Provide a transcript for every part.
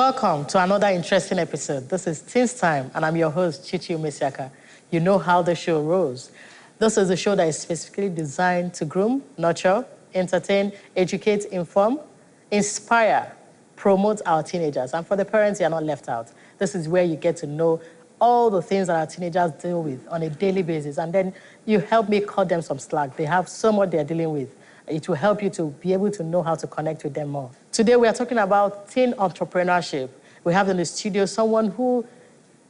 Welcome to another interesting episode. This is Teens Time, and I'm your host, Chichi. You know how the show rolls. This is a show that is specifically designed to groom, nurture, entertain, educate, inform, inspire, promote our teenagers. And for the parents, you are not left out. This is where you get to know all the things that our teenagers deal with on a daily basis. And then you help me cut them some slack. They have so much they're dealing with. It will help you to be able to know how to connect with them more. Today, we are talking about teen entrepreneurship. We have in the studio someone who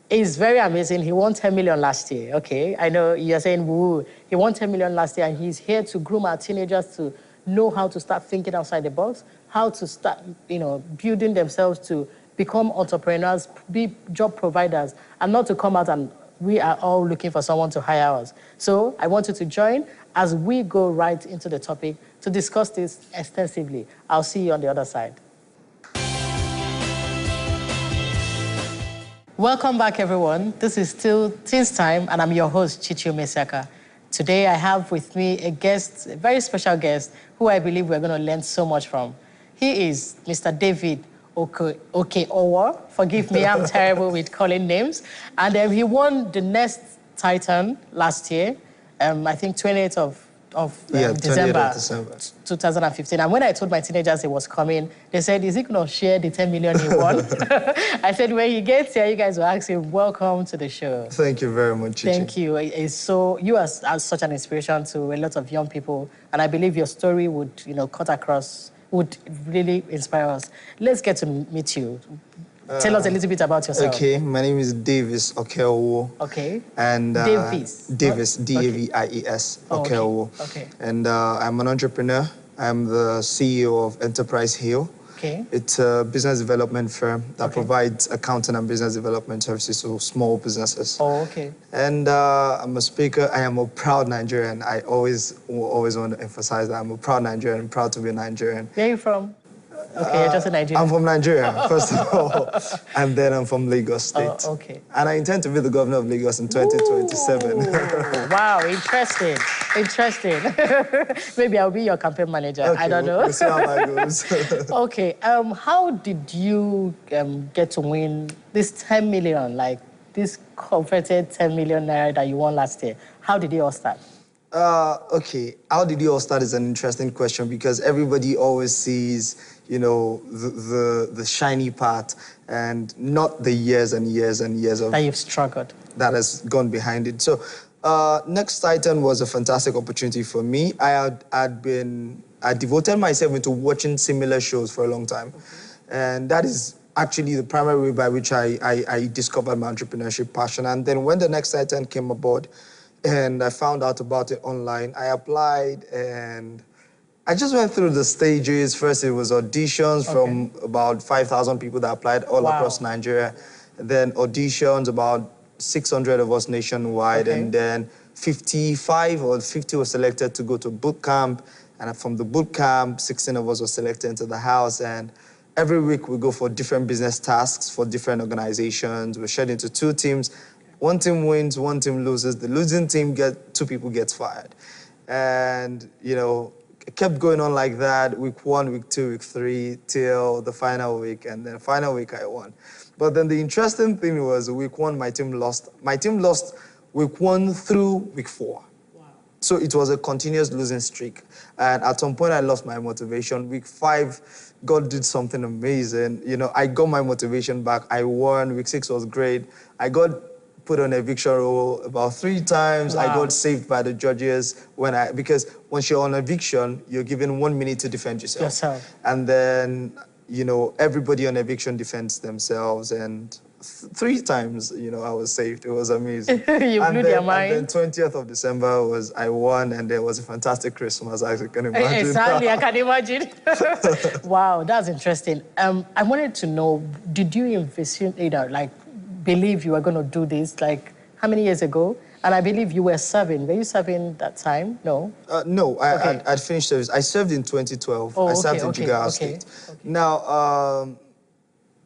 is very amazing. He won 10 million last year, okay? I know you're saying, woo. He won 10 million last year, and he's here to groom our teenagers to know how to start thinking outside the box, how to start, building themselves to become entrepreneurs, be job providers, and not to come out and we are all looking for someone to hire us. So I want you to join as we go right into the topic to discuss this extensively. I'll see you on the other side. Welcome back, everyone. This is still Teens Time, and I'm your host, Chichi. Today, I have with me a guest, a very special guest, who I believe we're going to learn so much from. He is Mr. David Oke-Owo. Forgive me, I'm terrible with calling names. And he won the Next Titan last year, I think 28th of December 2015. And when I told my teenagers it was coming, they said, is he going to share the 10 million he won? I said, when he gets here, you guys will ask him, welcome to the show. Thank you very much, Chichi. Thank you. You are such an inspiration to a lot of young people. And I believe your story would, cut across, would really inspire us. Let's get to meet you. Tell us a little bit about yourself. Okay, my name is Davis Oke-Owo. Okay. And Davis, D-A-V-I-E-S, Oke-Owo. Okay. And I'm an entrepreneur. I'm the CEO of Enterprise Hill. Okay. It's a business development firm that provides accounting and business development services to small businesses. Oh, okay. And I'm a speaker. I am a proud Nigerian. I always want to emphasize that I'm a proud Nigerian, proud to be a Nigerian. Where are you from? Okay, you're just a Nigerian. I'm from Nigeria, first of all. And then I'm from Lagos State. Oh, okay. And I intend to be the governor of Lagos in 2027. Wow, interesting. Maybe I'll be your campaign manager. Okay, I don't know. We'll see how that goes. Okay, how did you get to win this 10 million, like this coveted 10 million naira that you won last year? How did it all start? Okay, how did it all start is an interesting question because everybody always sees, the shiny part and not the years and years and years of... That you've struggled. That has gone behind it. So, Next Titan was a fantastic opportunity for me. I devoted myself into watching similar shows for a long time. Okay. And that is actually the primary way by which I discovered my entrepreneurship passion. And then when the Next Titan came aboard, and I found out about it online, I applied and I just went through the stages. First, it was auditions from about 5,000 people that applied all across Nigeria. And then auditions, about 600 of us nationwide. Okay. And then 55 or 50 were selected to go to boot camp. And from the boot camp, 16 of us were selected into the house. And every week we go for different business tasks for different organizations. We're shared into 2 teams. One team wins, one team loses. The losing team, 2 people gets fired. And, it kept going on like that, week 1, week 2, week 3, till the final week. And then final week, I won. But then the interesting thing was week 1, my team lost. My team lost week 1 through week 4. Wow. So it was a continuous losing streak. And at some point, I lost my motivation. Week 5, God did something amazing. I got my motivation back. I won. Week 6 was great. I got put on eviction roll about 3 times. Wow. I got saved by the judges because once you're on eviction, you're given 1 minute to defend yourself. And then, everybody on eviction defends themselves. And 3 times, I was saved. It was amazing. You blew their mind. And then 20th of December I won, and there was a fantastic Christmas, as you can imagine. Exactly, I can imagine. Wow, that's interesting. I wanted to know, did you envision, believe you were going to do this, how many years ago? And I believe you were serving. Were you serving that time? No? No, I'd finished service. I served in 2012. I served in Jigawa State. Okay. Now,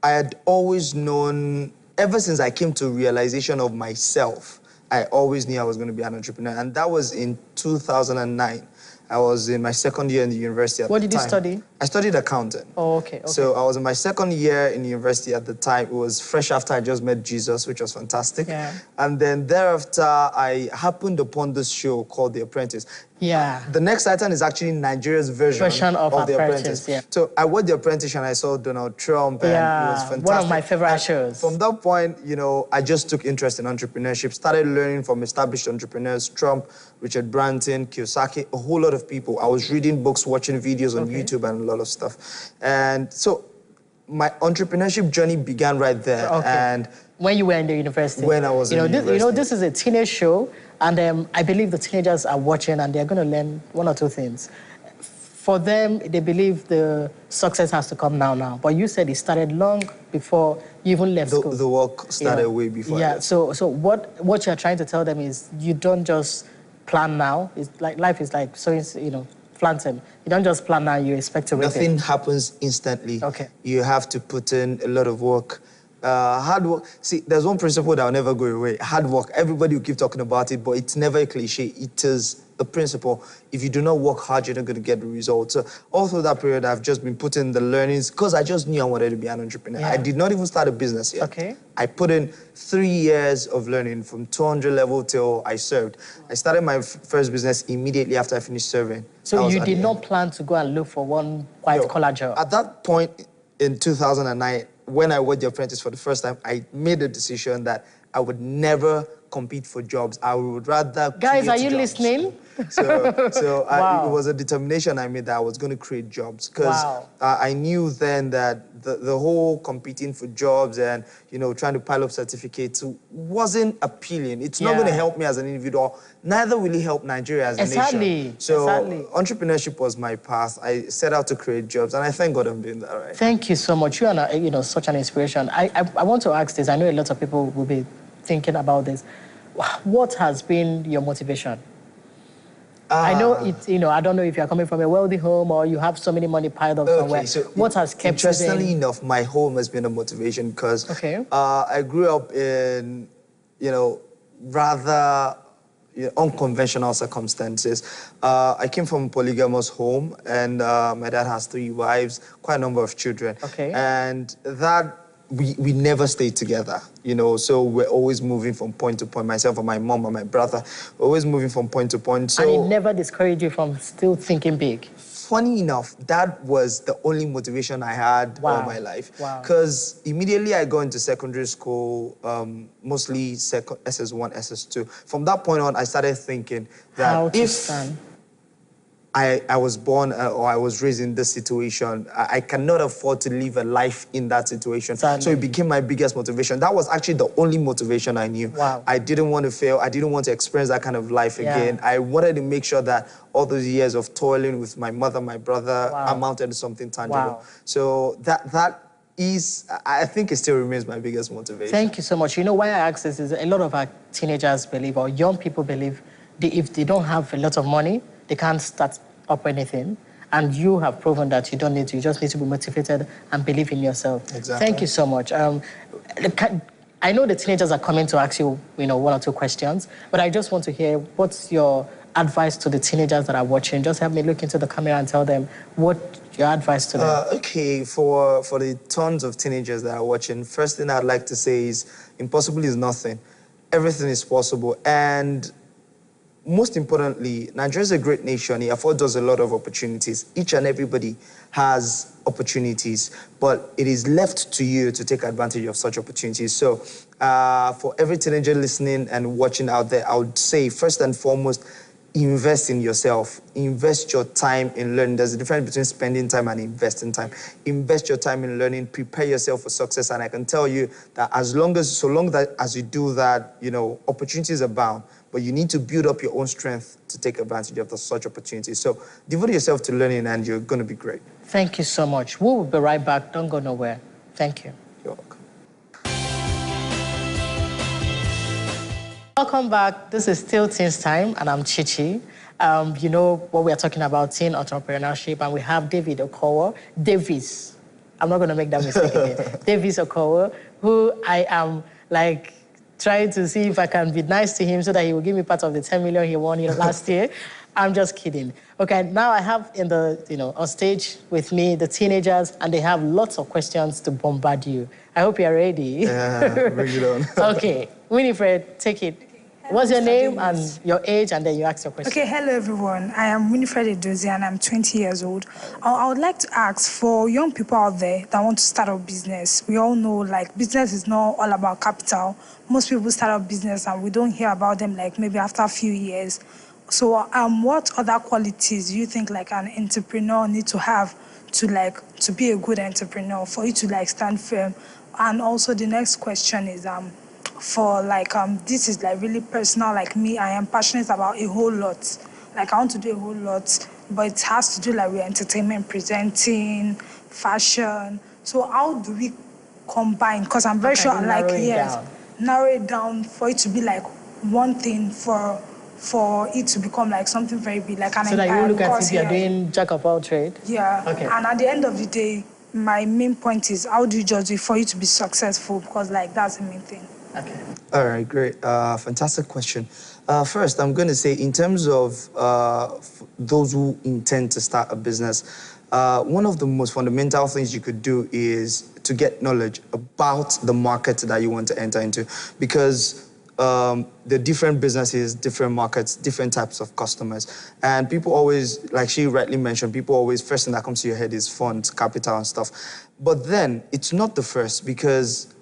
I had always known, ever since I came to realization of myself, I always knew I was going to be an entrepreneur. And that was in 2009. I was in my second year in the university at the time. What did you study? I studied accounting. Oh, okay, okay. So I was in my second year in university at the time. It was fresh after I just met Jesus, which was fantastic. Yeah. And then thereafter, I happened upon this show called The Apprentice. Yeah. The next title is actually Nigeria's version of The Apprentice. Yeah. So I watched The Apprentice and I saw Donald Trump, and it was fantastic. One of my favorite shows. From that point, you know, I just took interest in entrepreneurship, started learning from established entrepreneurs, Trump, Richard Branson, Kiyosaki, a whole lot of people. I was reading books, watching videos on YouTube and a lot of stuff. And so my entrepreneurship journey began right there. Okay. And when you were in the university? When I was in university. This is a teenage show, and I believe the teenagers are watching and they're going to learn one or two things. For them, they believe the success has to come now. But you said it started long before you even left school. The work started way before. Yeah, so what you're trying to tell them is you don't just plan now. It's like life is like planting. You don't just plan now, you expect to reap it. Nothing happens instantly. Okay. You have to put in a lot of work. Hard work. See, there's one principle that will never go away. Hard work. Everybody will keep talking about it, but it's never a cliche. It is a principle. If you do not work hard, you're not going to get the results. So all through that period, I've just been putting the learnings because I just knew I wanted to be an entrepreneur. Yeah. I did not even start a business yet. Okay. I put in 3 years of learning from 200 level till I served. I started my first business immediately after I finished serving. So you did not plan to go and look for one white-collar job? At that point in 2009, when I watched The Apprentice for the first time, I made a decision that I would never compete for jobs. I would rather Guys, are you jobs. listening? So Wow. it was a determination I made that I was going to create jobs because I knew then that the whole competing for jobs and trying to pile up certificates wasn't appealing. It's not going to help me as an individual. Neither will it help Nigeria as a nation. So entrepreneurship was my path. I set out to create jobs, and I thank God I'm doing that right. Thank you so much. You are such an inspiration. I want to ask this. I know a lot of people will be thinking about this. What has been your motivation? I know I don't know if you're coming from a wealthy home or you have so many money piled up somewhere. So what has kept you there? Interestingly enough, my home has been a motivation because I grew up in, rather unconventional circumstances. I came from a polygamous home, and my dad has 3 wives, quite a number of children. Okay. And that we never stayed together, so we're always moving from point to point, myself and my mom and my brother, we're always moving from point to point. So, and it never discouraged you from still thinking big? Funny enough, that was the only motivation I had all my life. Wow. Because immediately I go into secondary school, mostly SS1, SS2. From that point on, I started thinking that if I was born or I was raised in this situation, I cannot afford to live a life in that situation. So it became my biggest motivation. That was actually the only motivation I knew. Wow. I didn't want to fail. I didn't want to experience that kind of life again. I wanted to make sure that all those years of toiling with my mother, my brother, amounted to something tangible. Wow. So that is, I think it still remains my biggest motivation. Thank you so much. Why I ask this is a lot of our teenagers believe, or young people believe, if they don't have a lot of money, they can't start up anything. And you have proven that you don't need to. You just need to be motivated and believe in yourself. Exactly. Thank you so much. I know the teenagers are coming to ask you, 1 or 2 questions, but I just want to hear what's your advice to the teenagers that are watching. Just help me look into the camera and tell them what your advice to them. Okay, for the tons of teenagers that are watching, first thing I'd like to say is impossible is nothing. Everything is possible. And most importantly, Nigeria is a great nation. It affords us a lot of opportunities. Each and everybody has opportunities, but it is left to you to take advantage of such opportunities. So for every teenager listening and watching out there, I would say, first and foremost, invest in yourself. Invest your time in learning. There's a difference between spending time and investing time. Invest your time in learning. Prepare yourself for success. And I can tell you that so long as you do that, opportunities abound. But you need to build up your own strength to take advantage of such opportunities. So devote yourself to learning, and you're going to be great. Thank you so much. We will be right back. Don't go nowhere. Thank you. You're welcome. Welcome back. This is still Teens Time, and I'm Chichi. You know what we are talking about, teen entrepreneurship, and we have Davis. I'm not going to make that mistake again. Davis Okowo, who I am trying to see if I can be nice to him so that he will give me part of the 10 million he won last year. I'm just kidding. Okay, now I have on stage with me the teenagers, and they have lots of questions to bombard you. I hope you're ready. Yeah, bring it on. Okay, Winifred, take it. Hello, What's your Mr. name Dennis. and your age, and then you ask your question. Okay, hello everyone. I am Winifred Edozie and I'm 20 years old. I would like to ask for young people out there that want to start a business. We all know like business is not all about capital. Most people start a business and we don't hear about them like maybe after a few years. So what other qualities do you think like an entrepreneur need to have to be a good entrepreneur, for you to like stand firm? And also the next question is for like this is like really personal. Like me, I am passionate about a whole lot. Like I want to do a whole lot, but it has to do like with entertainment, presenting, fashion. So how do we combine? Because I'm very sure like narrow it down for it to be like one thing, for it to become like something very big, like an so that you look at course, if you're doing jack of all trade. Yeah. Okay. And at the end of the day, my main point is how do you just do it for you to be successful? Because like that's the main thing. Okay. All right, great. Fantastic question. First, I'm going to say in terms of those who intend to start a business, one of the most fundamental things you could do is to get knowledge about the market that you want to enter into, because the different businesses, different markets, different types of customers. And people always, like she rightly mentioned, people always, first thing that comes to your head is funds, capital and stuff. But then it's not the first, because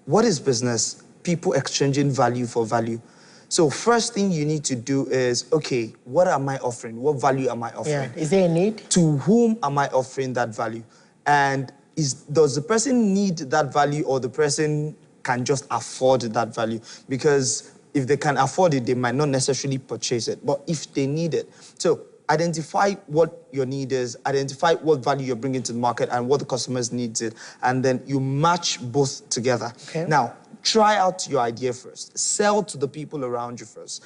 what is business? People exchanging value for value. So first thing you need to do is, okay, what am I offering? What value am I offering? Yeah. Is there a need? To whom am I offering that value? And does the person need that value, or the person can just afford that value? Because if they can afford it, they might not necessarily purchase it. But if they need it, so identify what your need is, identify what value you're bringing to the market and what the customers needs it, and then you match both together. Okay. Now, try out your idea first. Sell to the people around you first,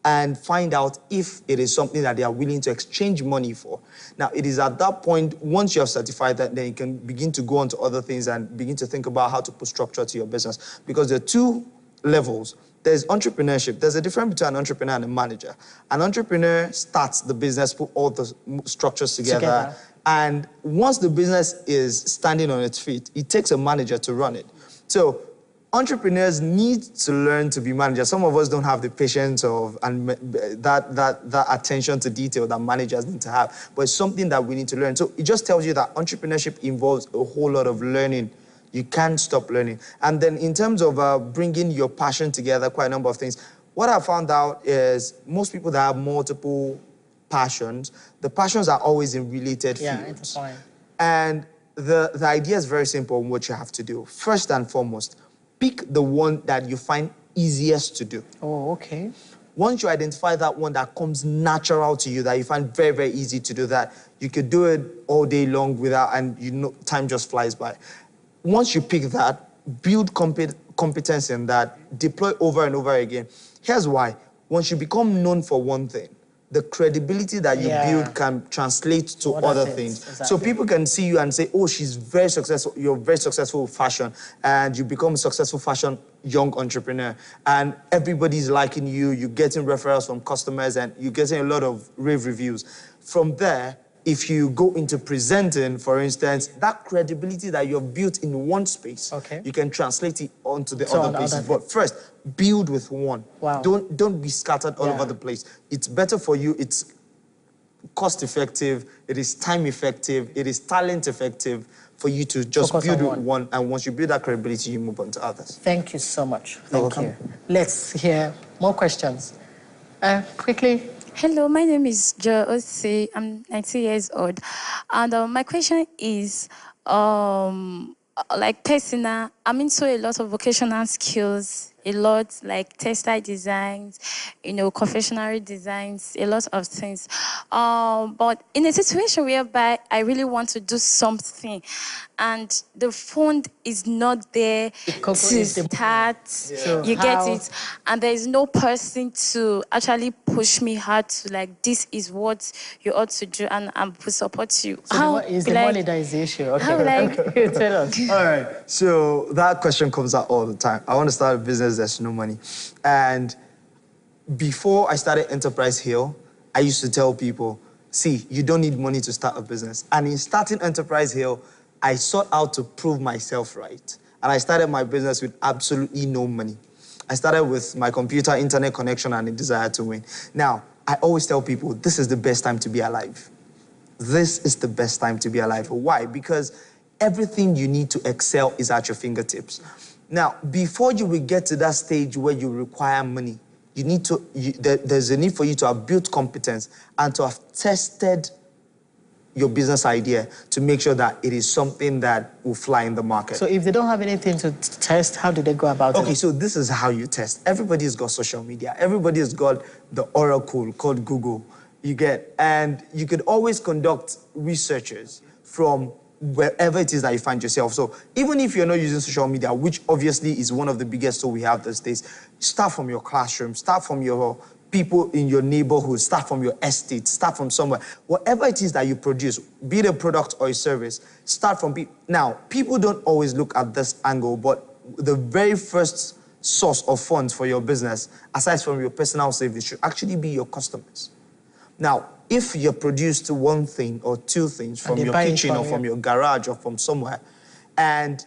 and find out if it is something that they are willing to exchange money for. Now, it is at that point, once you have certified that, then you can begin to go on to other things and begin to think about how to put structure to your business. Because there are two levels. There's entrepreneurship. There's a difference between an entrepreneur and a manager. An entrepreneur starts the business, put all the structures together. And once the business is standing on its feet, it takes a manager to run it. So entrepreneurs need to learn to be managers. Some of us don't have the patience and that attention to detail that managers need to have, but it's something that we need to learn. So it just tells you that entrepreneurship involves a whole lot of learning. You can't stop learning. And then in terms of bringing your passion together, quite a number of things. What I found out is most people that have multiple passions, the passions are always in related fields. Yeah, and the idea is very simple on what you have to do. First and foremost, pick the one that you find easiest to do. Oh, okay. Once you identify that one that comes natural to you, that you find very, very easy to do, that you could do it all day long without, and time just flies by. Once you pick that, build competence in that, deploy over and over again. Here's why. Once you become known for one thing, the credibility that you build can translate to other things. Exactly. So people can see you and say, oh, she's very successful, you're very successful with fashion, and you become a successful fashion young entrepreneur, and everybody's liking you, you're getting referrals from customers, and you're getting a lot of rave reviews. From there, if you go into presenting, for instance, that credibility that you've built in one space, you can translate it onto the other places. But first, build with one. Wow. Don't be scattered all over the place. It's better for you. It's cost effective. It is time effective. It is talent effective for you to just build with one. And once you build that credibility, you move on to others. Thank you so much. Thank you. Let's hear more questions. Quickly. Hello, my name is Jo Osi. I'm 19 years old. And my question is, like personal, I'm into a lot of vocational skills, a lot like textile designs, confectionery designs, a lot of things. But in a situation whereby I really want to do something and the fund is not there to start, you get it, and there is no person to actually push me hard to like, this is what you ought to do, and I will support you. So how is the money that is the issue? Okay. How, like, tell us. All right. So that question comes out all the time. I want to start a business. because there's no money. And before I started Enterprise Hill, I used to tell people, see, you don't need money to start a business. And in starting Enterprise Hill, I sought out to prove myself right. And I started my business with absolutely no money. I started with my computer, internet connection, and a desire to win. Now, I always tell people, this is the best time to be alive. This is the best time to be alive. Why? Because everything you need to excel is at your fingertips. Now, before you will get to that stage where you require money, there's a need for you to have built competence and to have tested your business idea to make sure that it is something that will fly in the market. So if they don't have anything to test, how do they go about it? Okay, so this is how you test. Everybody's got social media. Everybody's got the oracle called Google. And you could always conduct researches from wherever it is that you find yourself. So even if you're not using social media, which obviously is one of the biggest tools we have these days, start from your classroom, start from your people in your neighborhood, start from your estate, start from somewhere. Whatever it is that you produce, be it a product or a service, start from people. Now, people don't always look at this angle, but the very first source of funds for your business, aside from your personal savings, should actually be your customers. Now, if you produced one thing or two things from your kitchen or from your garage or from somewhere, and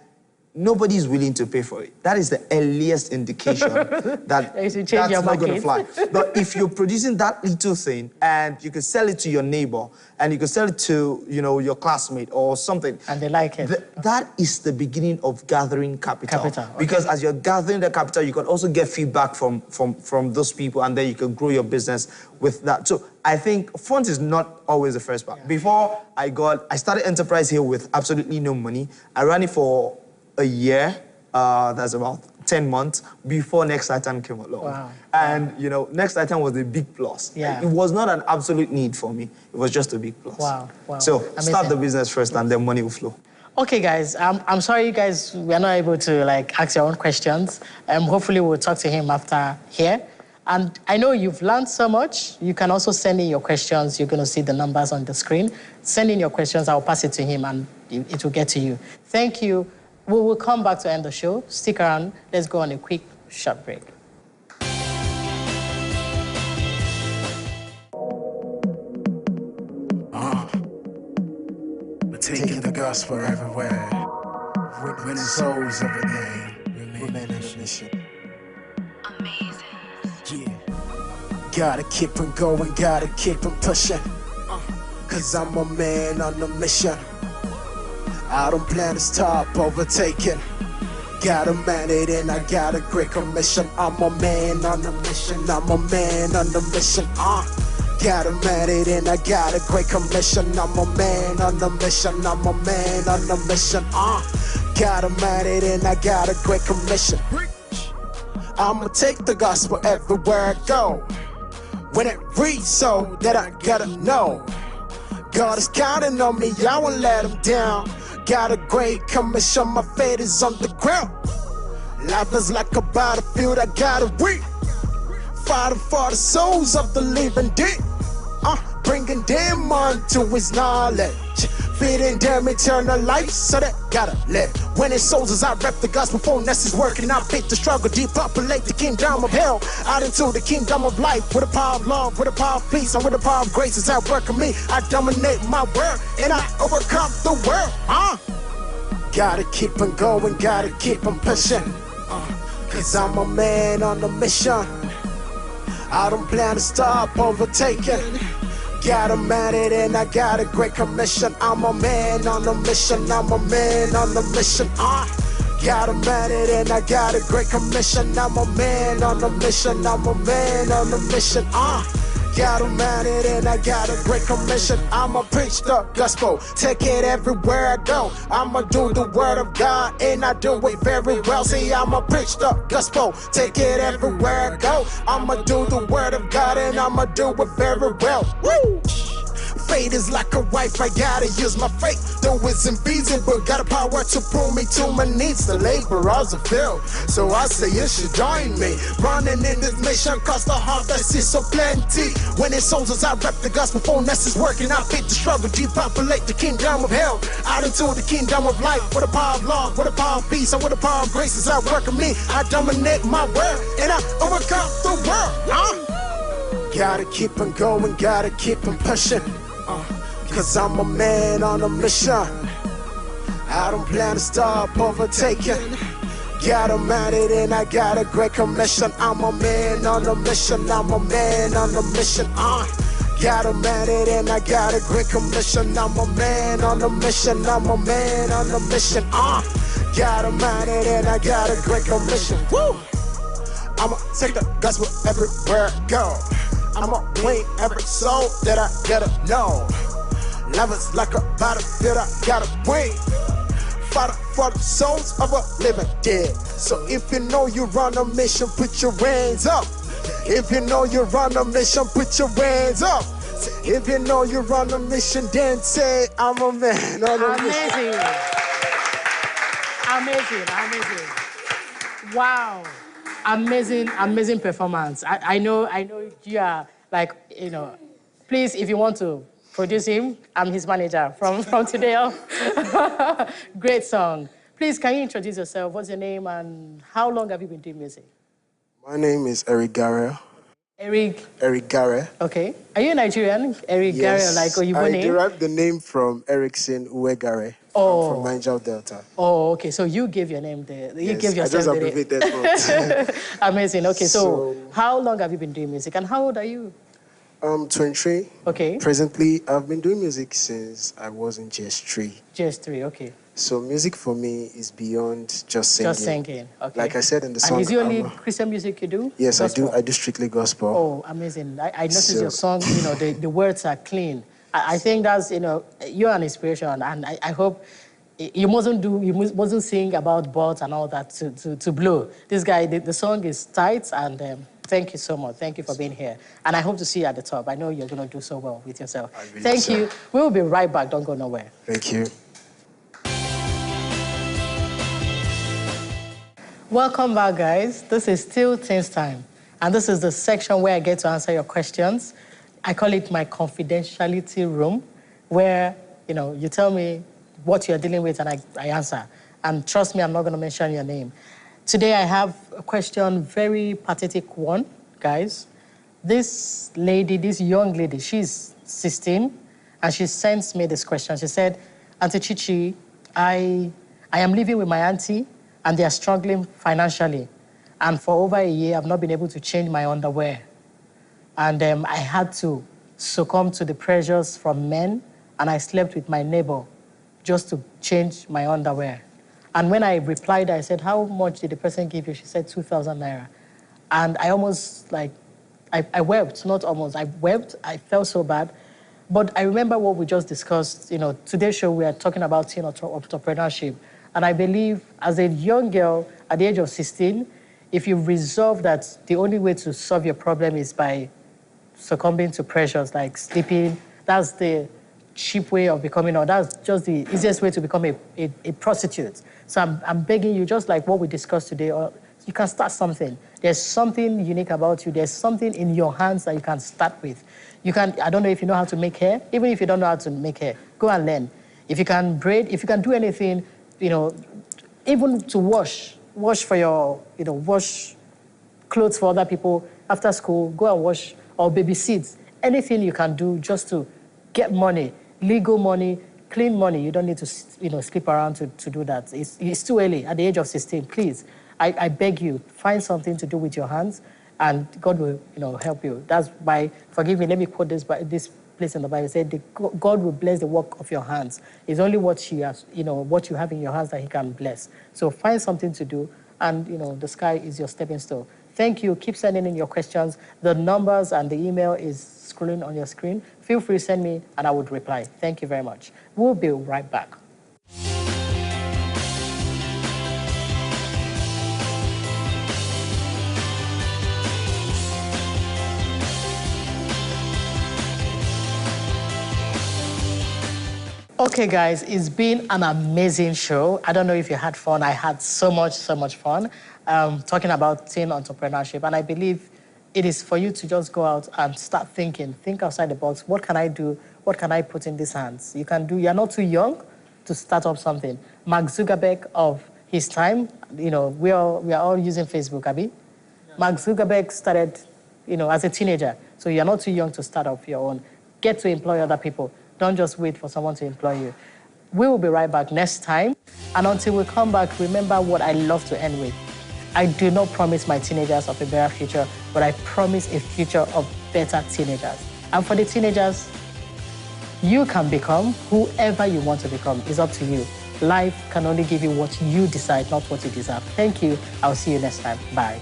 nobody is willing to pay for it, that is the earliest indication that that's not going to fly. But if you're producing that little thing and you can sell it to your neighbor and you can sell it to, your classmate or something, and they like it, that is the beginning of gathering capital. Okay. Because as you're gathering the capital, you can also get feedback from those people, and then you can grow your business with that. So I think funds is not always the first part. Yeah. Before I started Enterprise Hill with absolutely no money. I ran it for a year, that's about 10 months, before Next Item came along. Wow. And, Next Item was a big plus. Yeah. It was not an absolute need for me. It was just a big plus. Wow. So Amazing. Start the business first, and then money will flow. Okay, guys, I'm sorry you guys were not able to, ask your own questions. Hopefully we'll talk to him after here. And I know you've learned so much. You can also send in your questions. You're going to see the numbers on the screen. Send in your questions. I'll pass it to him, and it will get to you. Thank you. We will come back to end the show. Stick around. Let's go on a quick, short break. We're taking the gospel everywhere. Winning souls every day. Remain on mission. Amazing. Yeah. Gotta keep on going, gotta keep on pushing. Cause I'm a man on a mission. I don't plan to stop overtaking. Got a mandate and I got a great commission. I'm a man on a mission. I'm a man on a mission. Got a mandate and I got a great commission. I'm a man on a mission. I'm a man on a mission. Got a mandate and I got a great commission. I'ma take the gospel everywhere I go. When it reads so that I gotta know. God is counting on me, I won't let him down. Got a great commission, my fate is on the ground. Life is like a battlefield, I gotta win. Fighting for the souls of the living dead. Bringing them unto his knowledge. Feeding them eternal life, so they gotta live. Winning souls as I rep the gospel for is working. I beat the struggle, depopulate the kingdom of hell. Out into the kingdom of life, with the power of love, with the power of peace, and with the power of grace is at work in me. I dominate my world, and I overcome the world. Gotta keep on going, gotta keep on pushing. Cause I'm a man on a mission. I don't plan to stop overtaking. Got a mandate and I got a great commission. I'm a man on a mission. I'm a man on a mission. Got a mandate and I got a great commission. I'm a man on a mission. I'm a man on a mission. Got a mandate and I got a great commission. I'ma preach the gospel, take it everywhere I go. I'ma do the word of God and I do it very well. See, I'ma preach the gospel, take it everywhere I go. I'ma do the word of God and I'ma do it very well. Woo! fate is like a wife, I gotta use my faith. Though it's invisible, got a power to pull me to my knees. The laborers are filled, so I say you should join me. Running in this mission, cause the harvest is so plenty. When it's soldiers, I rep the gospel, phone is working. I beat the struggle, depopulate the kingdom of hell. Out into the kingdom of life, with the power of love, with the power of peace, and with the power of grace is at work in me. I dominate my world, and I overcome the world. Gotta keep on going, gotta keep on pushing. Cause I'm a man on a mission. I don't plan to stop overtaking. Got a man and I got a great commission. I'm a man on a mission, I'm a man on a mission. Got a man and I got a great commission. I'm a man on a mission, I'm a man on a mission. Got a man and I got a great commission. Woo! I'ma take the gospel everywhere I go. I'ma win every soul that I gotta know. Love is like a battlefield, I gotta win. Fight for the souls of a living dead. So if you know you're on a mission, put your hands up. If you know you're on a mission, put your hands up. If you know you're on a mission, then say, I'm a man on a mission. Amazing. Wow. Amazing performance. I know you are like, please, if you want to produce him, I'm his manager from today on. Great song. Please, can you introduce yourself? What's your name and how long have you been doing music? My name is Eric Garre. Eric Garre. Okay. Are you Nigerian? Eric Yes, Garre, like Oyibo I name? derived the name from Erickson Uwegare. From Niger Delta. Oh, okay. So you gave your name there. You Yes, gave yourself I just abbreviated both. Amazing. Okay, so how long have you been doing music and how old are you? 23. Okay. Presently, I've been doing music since I was in GS3. GS3, okay. So music for me is beyond just singing. Just singing, okay. Like I said in the song. And is it only Christian music you do? Yes, gospel? I do strictly gospel. Oh, amazing. I noticed your song, the words are clean. I think that's, you're an inspiration and I hope you mustn't sing about birds and all that to blow. This guy, the song is tight and thank you so much. Thank you for being here. And I hope to see you at the top. I know you're going to do so well with yourself. Thank you. We'll be right back. Don't go nowhere. Thank you. Welcome back, guys. This is still Teens Time. And this is the section where I get to answer your questions. I call it my confidentiality room, where, you tell me what you're dealing with and I answer. And trust me, I'm not going to mention your name. Today, I have a question, very pathetic one, guys. This young lady, she's 16, and she sends me this question. She said, Auntie Chichi, I am living with my auntie, and they are struggling financially. And for over a year, I've not been able to change my underwear. And I had to succumb to the pressures from men, and I slept with my neighbor just to change my underwear. And when I replied, I said, how much did the person give you? She said 2,000 naira. And I almost, I wept, not almost, I wept. I felt so bad. But I remember what we just discussed. Today's show, we are talking about teen entrepreneurship. And I believe as a young girl at the age of 16, if you resolve that the only way to solve your problem is by succumbing to pressures like sleeping, that's the cheap way of becoming, or that's just the easiest way to become a prostitute. So I'm begging you, just like what we discussed today, or you can start something. There's something unique about you. There's something in your hands that you can start with. You can, I don't know if you know how to make hair. Even if you don't know how to make hair, go and learn. If you can braid, if you can do anything, even to wash for your, wash clothes for other people after school, go and wash, or babysit. Anything you can do just to get money, legal money, clean money. You don't need to, sleep around to do that. It's too early. At the age of 16, please, I beg you, find something to do with your hands, and God will, help you. That's why, forgive me, let me quote this place in the Bible. It said, God will bless the work of your hands. It's only what you have, what you have in your hands that He can bless. So find something to do, and, the sky is your stepping stone. Thank you. Keep sending in your questions. The numbers and the email is scrolling on your screen. Feel free to send me, and I would reply. Thank you very much. We'll be right back. Okay, guys, it's been an amazing show. I don't know if you had fun. I had so much fun talking about teen entrepreneurship. And I believe it is for you to just go out and start thinking. Think outside the box. What can I do? What can I put in these hands? You're not too young to start up something. Mark Zuckerberg of his time, we are all using Facebook, Abby. Yeah. Mark Zuckerberg started, as a teenager. So you're not too young to start up your own. Get to employ other people. Don't just wait for someone to employ you. We will be right back next time. And until we come back, remember what I love to end with. I do not promise my teenagers of a better future, but I promise a future of better teenagers. And for the teenagers, you can become whoever you want to become. It's up to you. Life can only give you what you decide, not what you deserve. Thank you. I'll see you next time. Bye.